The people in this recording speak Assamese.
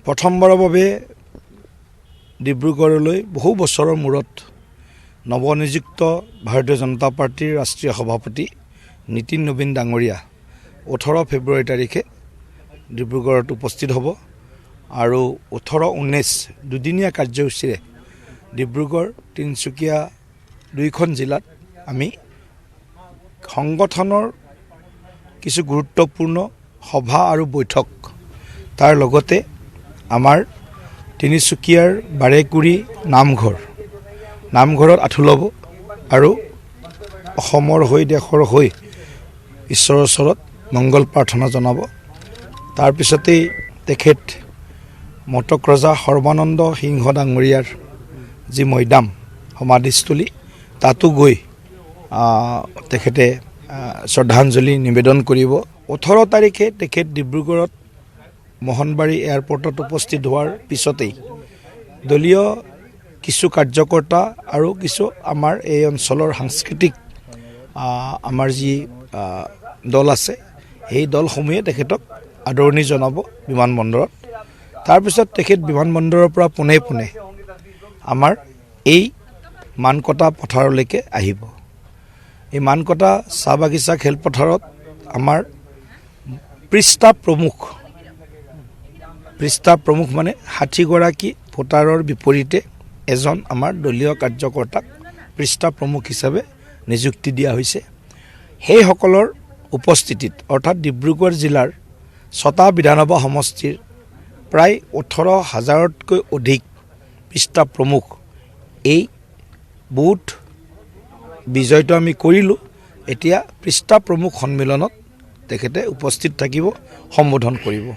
প্ৰথমবাৰৰ বাবে ডিব্ৰুগড়লৈ বহু বছৰৰ মূৰত নৱনিযুক্ত ভাৰতীয় জনতা পাৰ্টিৰ ৰাষ্ট্ৰীয় সভাপতি নীতিন নবীন ডাঙৰীয়া 18 ফেব্ৰুৱাৰী তাৰিখে ডিব্ৰুগড়ত উপস্থিত হ'ব আৰু 18-19 দুদিনীয়া কাৰ্যসূচীৰে ডিব্ৰুগড় তিনিচুকীয়া দুইখন জিলাত আমি সংগঠনৰ কিছু গুৰুত্বপূৰ্ণ সভা আৰু বৈঠক তাৰ লগতে আমাৰ তিনিচুকীয়াৰ বাৰেকুৰি নামঘৰত আঁঠু ল'ব আৰু অসমৰ হৈ দেশৰ হৈ ঈশ্বৰৰ ওচৰত মংগল প্ৰাৰ্থনা জনাব। তাৰপিছতেই তেখেত মটক ৰজা সৰ্বানন্দ সিংহ ডাঙৰীয়াৰ যি মৈদাম সমাধিস্থলী তাতো গৈ তেখেতে শ্ৰদ্ধাঞ্জলি নিবেদন কৰিব। 18 তাৰিখে তেখেত ডিব্ৰুগড়ত মোহনবাৰী এয়াৰপৰ্টত উপস্থিত হোৱাৰ পিছতেই দলীয় কিছু কাৰ্যকৰ্তা আৰু কিছু আমাৰ এই অঞ্চলৰ সাংস্কৃতিক আমাৰ যি দল আছে সেই দলসমূহে তেখেতক আদৰণি জনাব বিমানবন্দৰত। তাৰপিছত তেখেত বিমানবন্দৰৰ পৰা পোনে পোনে আমাৰ এই মানকটা পথাৰলৈকে আহিব। এই মানকটা চাহ বাগিচা খেলপথাৰত আমাৰ পৃষ্ঠা প্ৰমুখ মানে 60 গৰাকী ভোটাৰৰ বিপৰীতে এজন আমাৰ দলীয় কাৰ্যকৰ্তাক পৃষ্ঠা প্ৰমুখ হিচাপে নিযুক্তি দিয়া হৈছে। সেইসকলৰ উপস্থিতিত অৰ্থাৎ ডিব্ৰুগড় জিলাৰ 6টা বিধানসভা সমষ্টিৰ প্ৰায় 18,000তকৈ অধিক পৃষ্ঠা প্ৰমুখ এই বুথ বিজয়টো আমি কৰিলোঁ। এতিয়া পৃষ্ঠা প্ৰমুখ সন্মিলনত তেখেতে উপস্থিত থাকিব, সম্বোধন কৰিব।